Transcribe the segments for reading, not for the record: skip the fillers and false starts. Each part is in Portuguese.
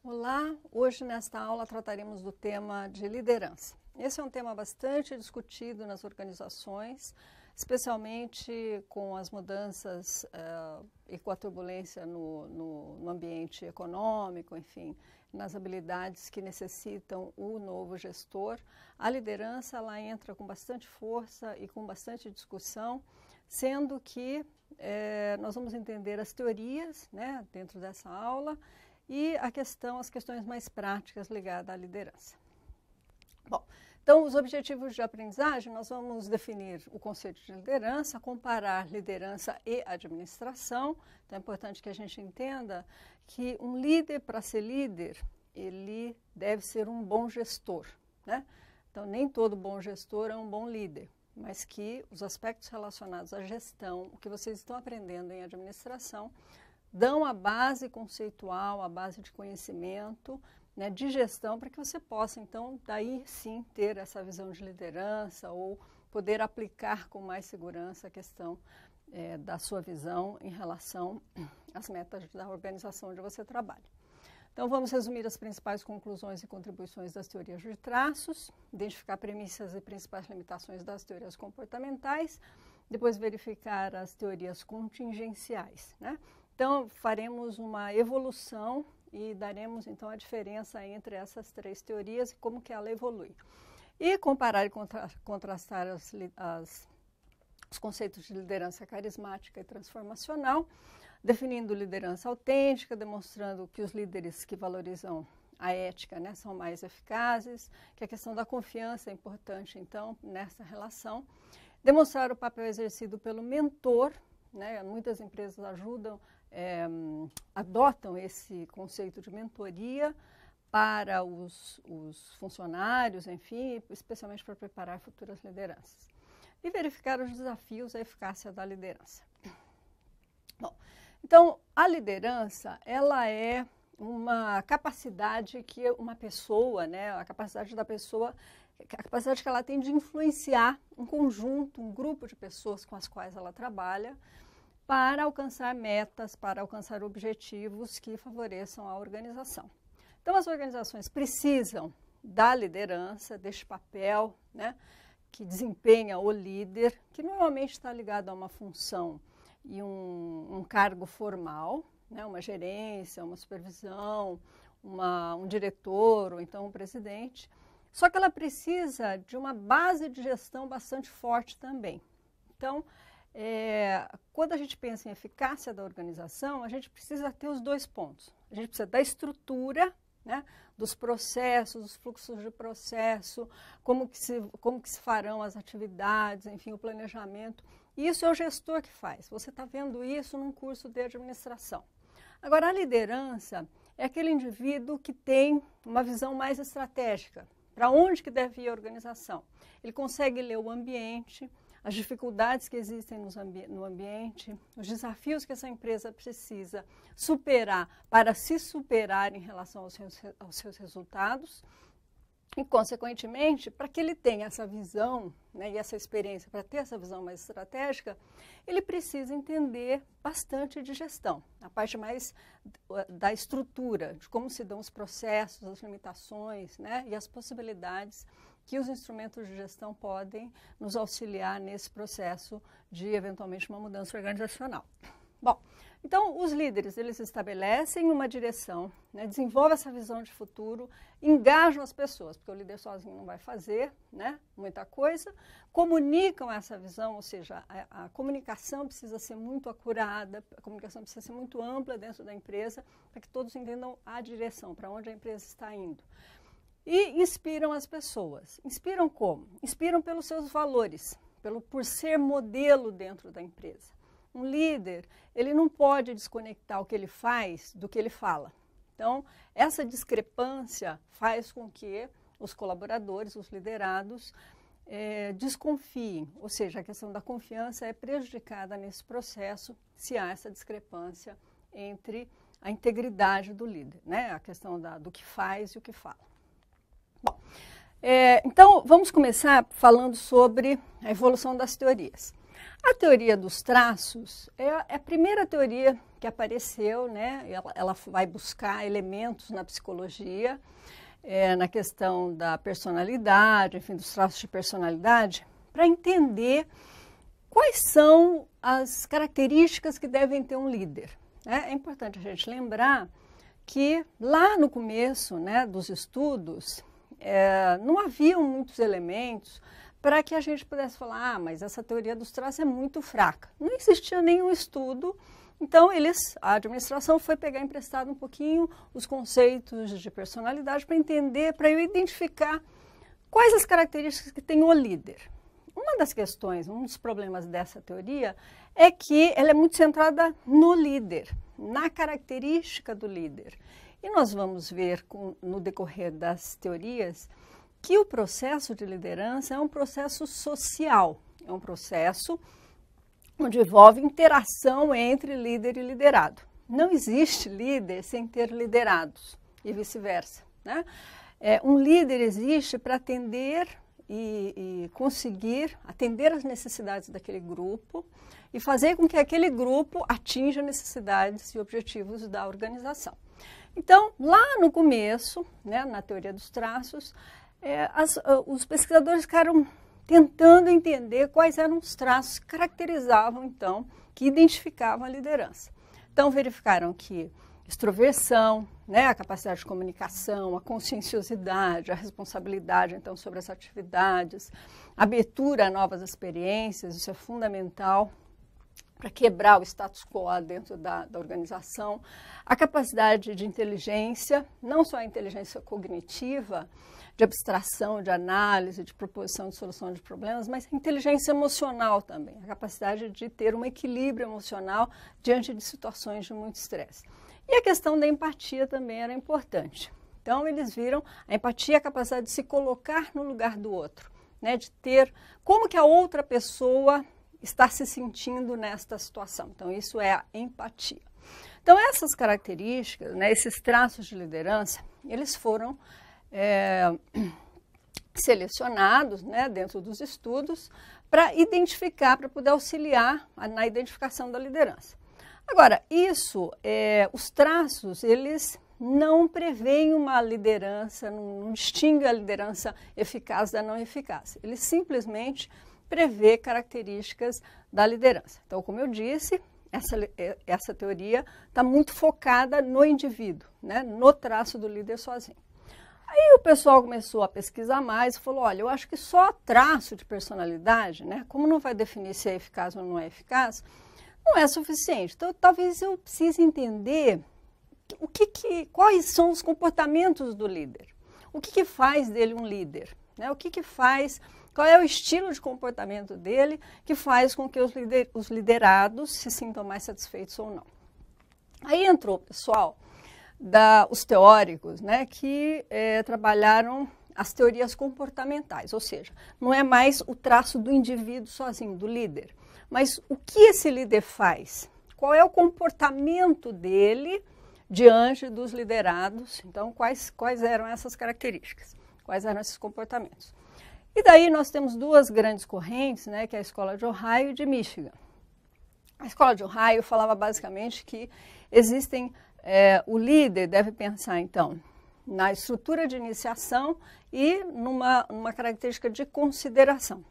Olá, hoje nesta aula trataremos do tema de liderança. Esse é um tema bastante discutido nas organizações, especialmente com as mudanças e com a turbulência no ambiente econômico, enfim, nas habilidades que necessitam o novo gestor. A liderança ela entra com bastante força e com bastante discussão, sendo que nós vamos entender as teorias, né, dentro dessa aula, e as questões mais práticas ligadas à liderança. Bom, então os objetivos de aprendizagem, nós vamos definir o conceito de liderança, comparar liderança e administração. Então é importante que a gente entenda que um líder, para ser líder, ele deve ser um bom gestor, né? Então nem todo bom gestor é um bom líder, mas que os aspectos relacionados à gestão, o que vocês estão aprendendo em administração, dão a base conceitual, a base de conhecimento, né, de gestão, para que você possa, então, daí sim ter essa visão de liderança ou poder aplicar com mais segurança a questão da sua visão em relação às metas da organização onde você trabalha. Então, vamos resumir as principais conclusões e contribuições das teorias de traços, identificar premissas e principais limitações das teorias comportamentais, depois verificar as teorias contingenciais, né? Então, faremos uma evolução e daremos, então, a diferença entre essas três teorias e como que ela evolui. E comparar e contrastar os conceitos de liderança carismática e transformacional, definindo liderança autêntica, demonstrando que os líderes que valorizam a ética, né, são mais eficazes, que a questão da confiança é importante, então, nessa relação. Demonstrar o papel exercido pelo mentor, né, muitas empresas adotam esse conceito de mentoria para os funcionários, enfim, especialmente para preparar futuras lideranças. E verificar os desafios à eficácia da liderança. Bom, então, a liderança, ela é uma capacidade que uma pessoa, né, a capacidade que ela tem de influenciar um conjunto, um grupo de pessoas com as quais ela trabalha, para alcançar metas, para alcançar objetivos que favoreçam a organização. Então, as organizações precisam da liderança, deste papel, né, que desempenha o líder, que normalmente está ligado a uma função e um cargo formal, né, uma gerência, uma supervisão, um diretor ou então um presidente. Só que ela precisa de uma base de gestão bastante forte também. Então, quando a gente pensa em eficácia da organização, a gente precisa ter os dois pontos. A gente precisa da estrutura, né, dos processos, dos fluxos de processo, como que se farão as atividades, enfim, o planejamento. Isso é o gestor que faz. Você está vendo isso num curso de administração. Agora, a liderança é aquele indivíduo que tem uma visão mais estratégica. Para onde que deve ir a organização? Ele consegue ler o ambiente, as dificuldades que existem no ambiente, os desafios que essa empresa precisa superar para se superar em relação aos seus resultados e, consequentemente, para que ele tenha essa visão, né, e essa experiência, para ter essa visão mais estratégica, ele precisa entender bastante de gestão, a parte mais da estrutura, de como se dão os processos, as limitações, né, e as possibilidades que os instrumentos de gestão podem nos auxiliar nesse processo de, eventualmente, uma mudança organizacional. Bom, então, os líderes, eles estabelecem uma direção, né, desenvolvem essa visão de futuro, engajam as pessoas, porque o líder sozinho não vai fazer, né, muita coisa, comunicam essa visão, ou seja, a comunicação precisa ser muito acurada, a comunicação precisa ser muito ampla dentro da empresa, para que todos entendam a direção, para onde a empresa está indo. E inspiram as pessoas. Inspiram como? Inspiram pelos seus valores, por ser modelo dentro da empresa. Um líder, ele não pode desconectar o que ele faz do que ele fala. Então, essa discrepância faz com que os colaboradores, os liderados, desconfiem. Ou seja, a questão da confiança é prejudicada nesse processo se há essa discrepância entre a integridade do líder, né? A questão do que faz e o que fala. Bom, Então, vamos começar falando sobre a evolução das teorias. A teoria dos traços é a primeira teoria que apareceu, né? Ela vai buscar elementos na psicologia, na questão da personalidade, enfim, dos traços de personalidade, para entender quais são as características que devem ter um líder. É importante a gente lembrar que lá no começo, né, dos estudos, não haviam muitos elementos para que a gente pudesse falar, mas essa teoria dos traços é muito fraca. Não existia nenhum estudo, então a administração foi pegar emprestado um pouquinho os conceitos de personalidade para entender, para eu identificar quais as características que tem o líder. Uma das questões, um dos problemas dessa teoria é que ela é muito centrada no líder, na característica do líder. E nós vamos ver no decorrer das teorias que o processo de liderança é um processo social, é um processo onde envolve interação entre líder e liderado. Não existe líder sem ter liderados e vice-versa, né? Um líder existe para atender e conseguir atender às necessidades daquele grupo e fazer com que aquele grupo atinja necessidades e objetivos da organização. Então, lá no começo, né, na teoria dos traços, os pesquisadores ficaram tentando entender quais eram os traços que caracterizavam, então, que identificavam a liderança. Então, verificaram que extroversão, né, a capacidade de comunicação, a conscienciosidade, a responsabilidade, então, sobre as atividades, abertura a novas experiências, isso é fundamental para quebrar o status quo dentro da organização, a capacidade de inteligência, não só a inteligência cognitiva, de abstração, de análise, de proposição de solução de problemas, mas a inteligência emocional também, a capacidade de ter um equilíbrio emocional diante de situações de muito estresse. E a questão da empatia também era importante. Então, eles viram a empatia, a capacidade de se colocar no lugar do outro, né, de ter como que a outra pessoa está se sentindo nesta situação. Então, isso é a empatia. Então, essas características, né, esses traços de liderança, eles foram selecionados, né, dentro dos estudos para identificar, para poder auxiliar na identificação da liderança. Agora, os traços, eles não preveem uma liderança, não distinguem a liderança eficaz da não eficaz. Eles simplesmente prevê características da liderança. Então, como eu disse, essa teoria está muito focada no indivíduo, né, no traço do líder sozinho. Aí o pessoal começou a pesquisar mais e falou, olha, eu acho que só traço de personalidade, né, como não vai definir se é eficaz ou não é eficaz, não é suficiente. Então, talvez eu precise entender quais são os comportamentos do líder. O que faz dele um líder? Né? Qual é o estilo de comportamento dele que faz com que os liderados se sintam mais satisfeitos ou não. Aí entrou o pessoal, os teóricos, né, que trabalharam as teorias comportamentais, ou seja, não é mais o traço do indivíduo sozinho, do líder, mas o que esse líder faz, qual é o comportamento dele diante dos liderados, então quais eram essas características, quais eram esses comportamentos. E daí nós temos duas grandes correntes, né, que é a Escola de Ohio e de Michigan. A Escola de Ohio falava basicamente que o líder deve pensar, então, na estrutura de iniciação e numa característica de consideração.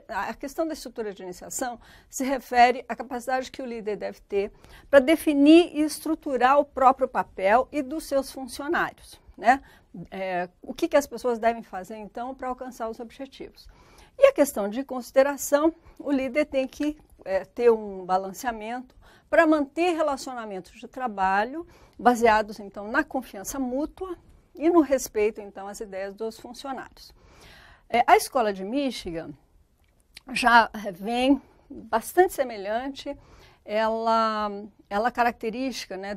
A questão da estrutura de iniciação se refere à capacidade que o líder deve ter para definir e estruturar o próprio papel e dos seus funcionários, né? O que as pessoas devem fazer, então, para alcançar os objetivos. E a questão de consideração, o líder tem que ter um balanceamento para manter relacionamentos de trabalho baseados, então, na confiança mútua e no respeito, então, às ideias dos funcionários. A Escola de Michigan já vem bastante semelhante, ela caracteriza, né,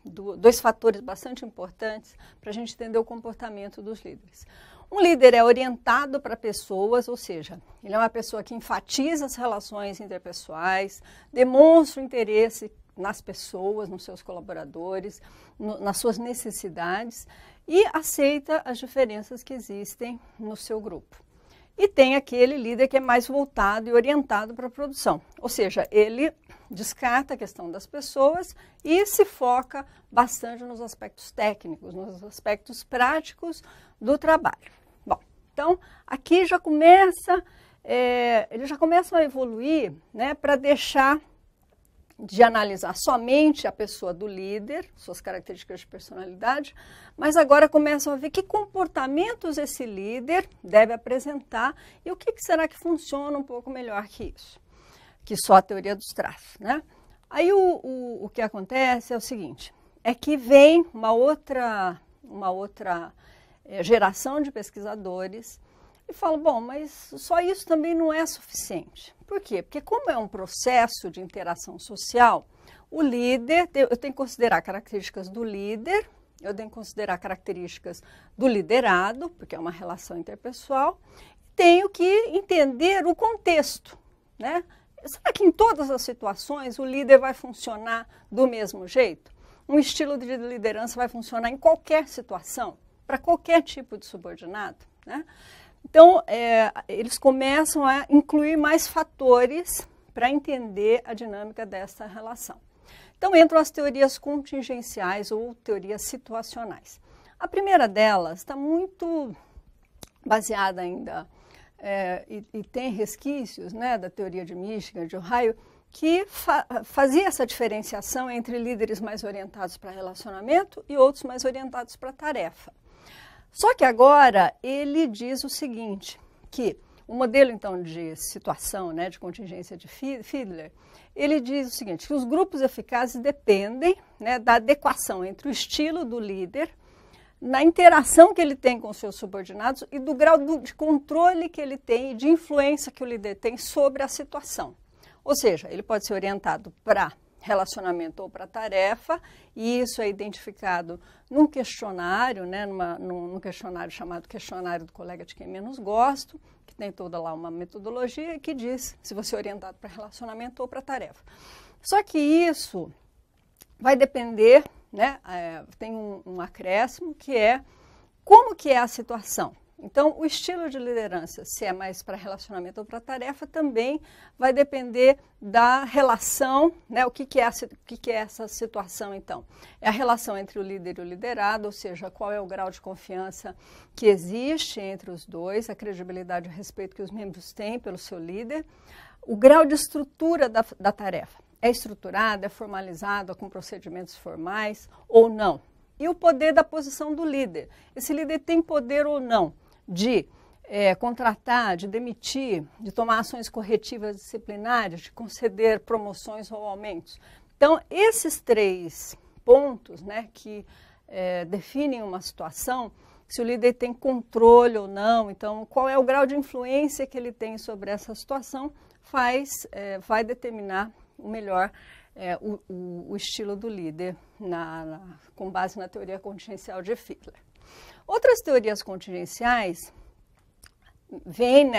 dois fatores bastante importantes para a gente entender o comportamento dos líderes. Um líder é orientado para pessoas, ou seja, ele é uma pessoa que enfatiza as relações interpessoais, demonstra o interesse nas pessoas, nos seus colaboradores, nas suas necessidades e aceita as diferenças que existem no seu grupo. E tem aquele líder que é mais voltado e orientado para a produção, ou seja, ele descarta a questão das pessoas e se foca bastante nos aspectos técnicos, nos aspectos práticos do trabalho. Bom, então aqui já começa, eles já começam a evoluir, né, para deixar de analisar somente a pessoa do líder, suas características de personalidade, mas agora começam a ver que comportamentos esse líder deve apresentar e o que será que funciona um pouco melhor que isso, que só a teoria dos traços, né? Aí o que acontece é o seguinte, é que vem uma outra geração de pesquisadores e fala, bom, mas só isso também não é suficiente. Por quê? Porque como é um processo de interação social, o líder, eu tenho que considerar características do líder, eu tenho que considerar características do liderado, porque é uma relação interpessoal, tenho que entender o contexto, né? Será que em todas as situações o líder vai funcionar do mesmo jeito? Um estilo de liderança vai funcionar em qualquer situação, para qualquer tipo de subordinado, né? Então, eles começam a incluir mais fatores para entender a dinâmica dessa relação. Então, entram as teorias contingenciais ou teorias situacionais. A primeira delas está muito baseada ainda, e tem resquícios, né, da teoria de Michigan, de Ohio, que fazia essa diferenciação entre líderes mais orientados para relacionamento e outros mais orientados para tarefa. Só que agora ele diz o seguinte, que o modelo então de situação, né, de contingência de Fiedler, ele diz o seguinte, que os grupos eficazes dependem, né, da adequação entre o estilo do líder, na interação que ele tem com seus subordinados e do grau de controle que ele tem e de influência que o líder tem sobre a situação. Ou seja, ele pode ser orientado para relacionamento ou para tarefa, e isso é identificado num questionário, né, num questionário chamado questionário do colega de quem menos gosto, que tem toda lá uma metodologia que diz se você é orientado para relacionamento ou para tarefa. Só que isso vai depender, né, tem um acréscimo que é como que é a situação. Então, o estilo de liderança, se é mais para relacionamento ou para tarefa, também vai depender da relação, né? O que é essa situação, então? É a relação entre o líder e o liderado, ou seja, qual é o grau de confiança que existe entre os dois, a credibilidade e o respeito que os membros têm pelo seu líder, o grau de estrutura da tarefa. É estruturada, é formalizada com procedimentos formais ou não? E o poder da posição do líder. Esse líder tem poder ou não de contratar, de demitir, de tomar ações corretivas disciplinares, de conceder promoções ou aumentos. Então, esses 3 pontos, né, que definem uma situação, se o líder tem controle ou não, então qual é o grau de influência que ele tem sobre essa situação, vai determinar o melhor, o estilo do líder com base na teoria contingencial de Fiedler. Outras teorias contingenciais vêm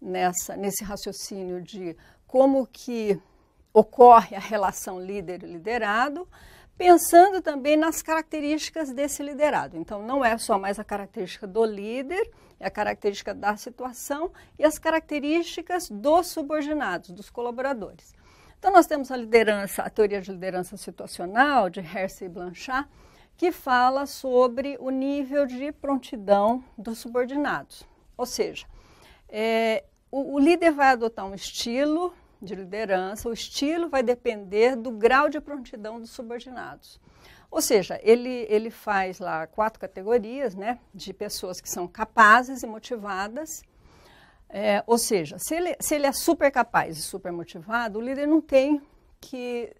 nesse raciocínio de como que ocorre a relação líder e liderado, pensando também nas características desse liderado. Então, não é só mais a característica do líder, é a característica da situação e as características dos subordinados, dos colaboradores. Então, nós temos a teoria de liderança situacional, de Hersey e Blanchard, que fala sobre o nível de prontidão dos subordinados. Ou seja, o líder vai adotar um estilo de liderança, o estilo vai depender do grau de prontidão dos subordinados. Ou seja, ele faz lá 4 categorias, né, de pessoas que são capazes e motivadas. Ou seja, se ele é super capaz e super motivado, o líder não tem que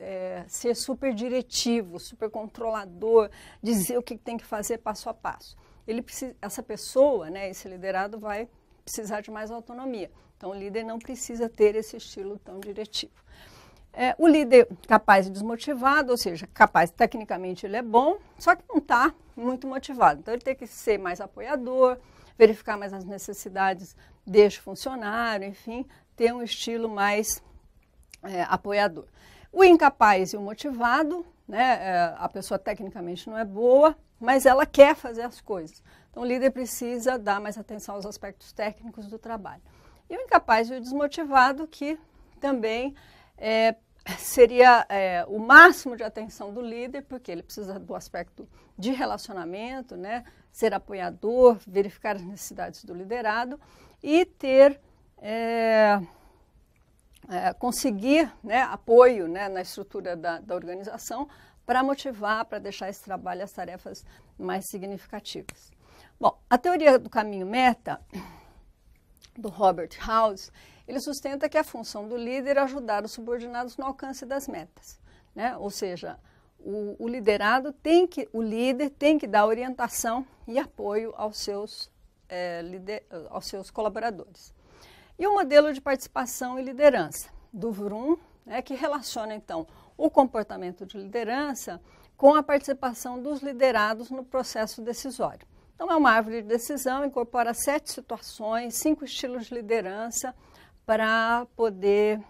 ser super diretivo, super controlador, dizer o que tem que fazer passo a passo. Essa pessoa, né, esse liderado vai precisar de mais autonomia. Então, o líder não precisa ter esse estilo tão diretivo. O líder capaz e desmotivado, ou seja, capaz, tecnicamente ele é bom, só que não está muito motivado. Então, ele tem que ser mais apoiador, verificar mais as necessidades deste funcionário, enfim, ter um estilo mais apoiador. O incapaz e o motivado, né? A pessoa tecnicamente não é boa, mas ela quer fazer as coisas. Então, o líder precisa dar mais atenção aos aspectos técnicos do trabalho. E o incapaz e o desmotivado, que também seria o máximo de atenção do líder, porque ele precisa do aspecto de relacionamento, né? Ser apoiador, verificar as necessidades do liderado e ter, conseguir, né, apoio, né, na estrutura da organização para motivar, para deixar esse trabalho e as tarefas mais significativas. Bom, a teoria do caminho meta, do Robert House, ele sustenta que a função do líder é ajudar os subordinados no alcance das metas, né? Ou seja, o líder tem que dar orientação e apoio aos seus colaboradores. E o modelo de participação e liderança do Vroom, né, que relaciona então o comportamento de liderança com a participação dos liderados no processo decisório. Então, é uma árvore de decisão, incorpora 7 situações, 5 estilos de liderança, para poder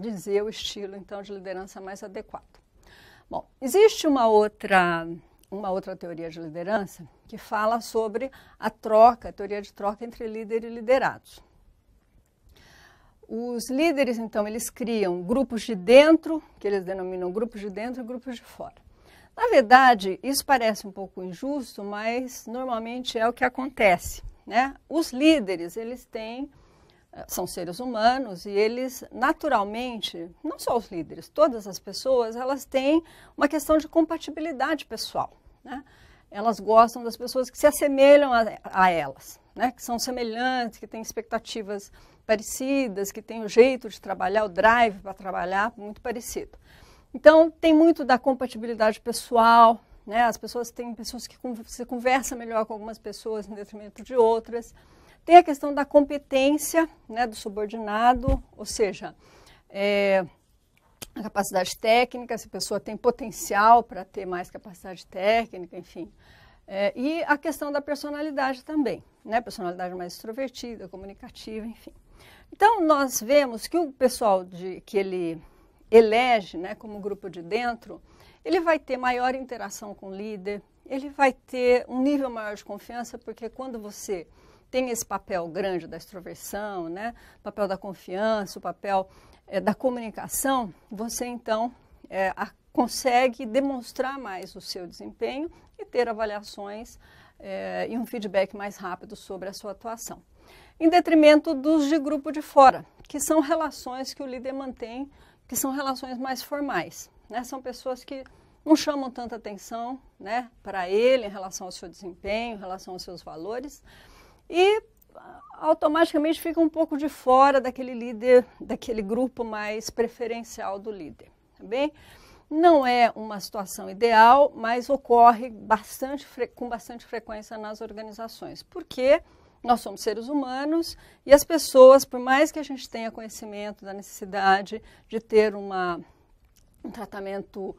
dizer o estilo, então, de liderança mais adequado. Bom, existe uma outra teoria de liderança que fala sobre a teoria de troca entre líder e liderados. Os líderes, então, eles criam grupos de dentro, que eles denominam grupos de dentro e grupos de fora. Na verdade, isso parece um pouco injusto, mas normalmente é o que acontece, né? Os líderes, são seres humanos e eles, naturalmente, não só os líderes, todas as pessoas, elas têm uma questão de compatibilidade pessoal, né? Elas gostam das pessoas que se assemelham a elas, né? Que são semelhantes, que têm expectativas parecidas, que têm o jeito de trabalhar, o drive para trabalhar muito parecido. Então, tem muito da compatibilidade pessoal, né? As pessoas têm pessoas que você conversa melhor com algumas pessoas em detrimento de outras. Tem a questão da competência, né, do subordinado, ou seja, a capacidade técnica, se a pessoa tem potencial para ter mais capacidade técnica, enfim. E a questão da personalidade também, né? Personalidade mais extrovertida, comunicativa, enfim. Então, nós vemos que o pessoal que ele elege, né, como grupo de dentro, ele vai ter maior interação com o líder, ele vai ter um nível maior de confiança, porque quando você tem esse papel grande da extroversão, né, o papel da confiança, o papel da comunicação, você então consegue demonstrar mais o seu desempenho e ter avaliações e um feedback mais rápido sobre a sua atuação. Em detrimento dos de grupo de fora, que são relações que o líder mantém, que são relações mais formais, né? São pessoas que não chamam tanta atenção, né, para ele em relação ao seu desempenho, em relação aos seus valores, e automaticamente fica um pouco de fora daquele líder, daquele grupo mais preferencial do líder, tá bem? Não é uma situação ideal, mas ocorre com bastante frequência nas organizações, porque nós somos seres humanos e as pessoas, por mais que a gente tenha conhecimento da necessidade de ter um tratamento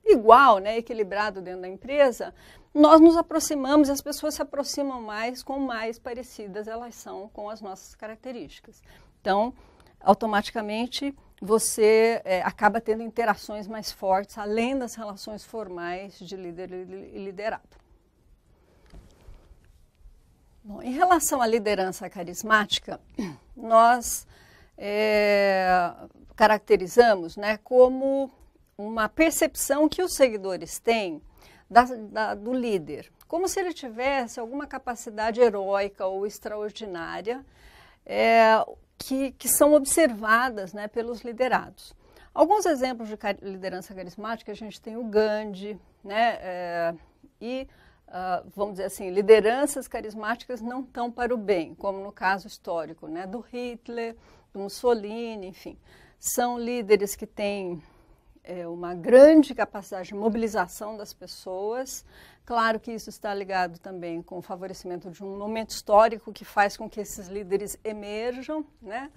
igual, né, equilibrado dentro da empresa, nós nos aproximamos e as pessoas se aproximam mais com mais parecidas elas são com as nossas características. Então, automaticamente, você acaba tendo interações mais fortes, além das relações formais de líder e liderado. Bom, em relação à liderança carismática, nós caracterizamos, né, como uma percepção que os seguidores têm do líder, como se ele tivesse alguma capacidade heróica ou extraordinária que são observadas, né, pelos liderados. Alguns exemplos de liderança carismática, a gente tem o Gandhi, né, vamos dizer assim, lideranças carismáticas não tão para o bem, como no caso histórico, né, do Hitler, do Mussolini, enfim. São líderes que têm uma grande capacidade de mobilização das pessoas. Claro que isso está ligado também com o favorecimento de um momento histórico que faz com que esses líderes emerjam, né,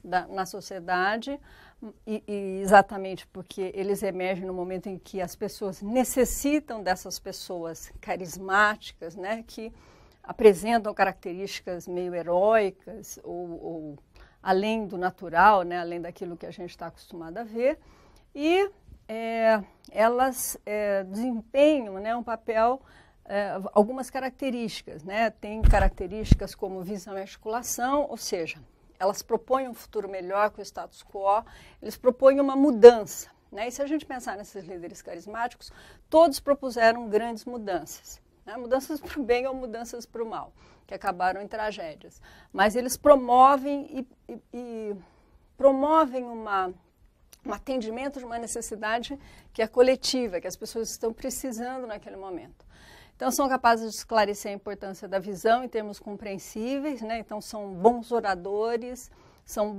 na sociedade, e exatamente porque eles emergem no momento em que as pessoas necessitam dessas pessoas carismáticas, né, que apresentam características meio heróicas ou além do natural, né, além daquilo que a gente está acostumado a ver, e elas desempenham, né, um papel, algumas características, né, tem características como visão e articulação, ou seja, elas propõem um futuro melhor que o status quo, eles propõem uma mudança, né, e se a gente pensar nesses líderes carismáticos, todos propuseram grandes mudanças, né, mudanças para o bem ou mudanças para o mal, que acabaram em tragédias, mas eles promovem promovem um atendimento de uma necessidade que é coletiva, que as pessoas estão precisando naquele momento. Então, são capazes de esclarecer a importância da visão em termos compreensíveis, né? Então, são bons oradores, são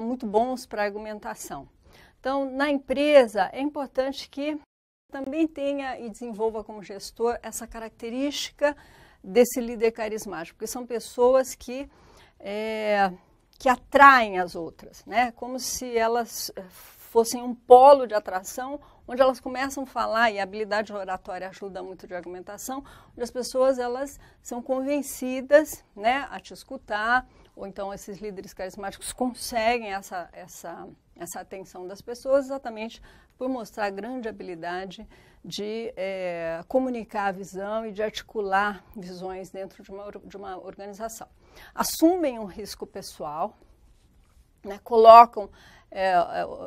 muito bons para argumentação. Então, na empresa, é importante que também tenha e desenvolva como gestor essa característica desse líder carismático, porque são pessoas que atraem as outras, né? Como se elas fossem um polo de atração, onde elas começam a falar, e a habilidade oratória ajuda muito de argumentação, onde as pessoas elas são convencidas, né, a te escutar, ou então esses líderes carismáticos conseguem essa atenção das pessoas exatamente por mostrar grande habilidade de comunicar a visão e de articular visões dentro de uma organização. Assumem um risco pessoal, né,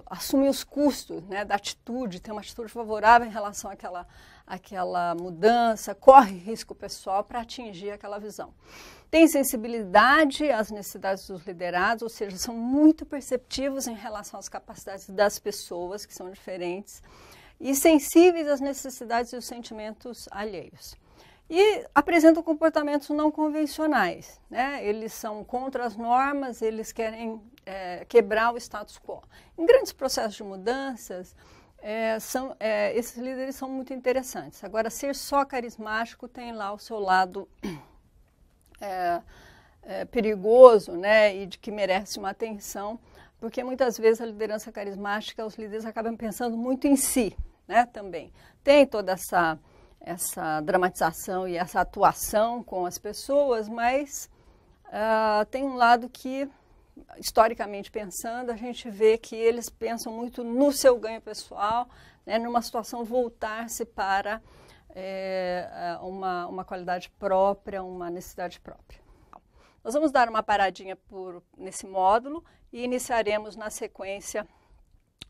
assumem os custos, né, da atitude, tem uma atitude favorável em relação àquela mudança, corre risco pessoal para atingir aquela visão. Tem sensibilidade às necessidades dos liderados, ou seja, são muito perceptivos em relação às capacidades das pessoas, que são diferentes, e sensíveis às necessidades e os sentimentos alheios. E apresentam comportamentos não convencionais, né? Eles são contra as normas, eles querem quebrar o status quo. Em grandes processos de mudanças, esses líderes são muito interessantes. Agora, ser só carismático tem lá o seu lado perigoso, né? E de que merece uma atenção, porque muitas vezes a liderança carismática, os líderes acabam pensando muito em si, né? Também tem toda essa dramatização e essa atuação com as pessoas, mas tem um lado que, historicamente pensando, a gente vê que eles pensam muito no seu ganho pessoal, né, numa situação voltar-se para uma qualidade própria, uma necessidade própria. Nós vamos dar uma paradinha nesse módulo e iniciaremos na sequência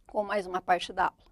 com mais uma parte da aula.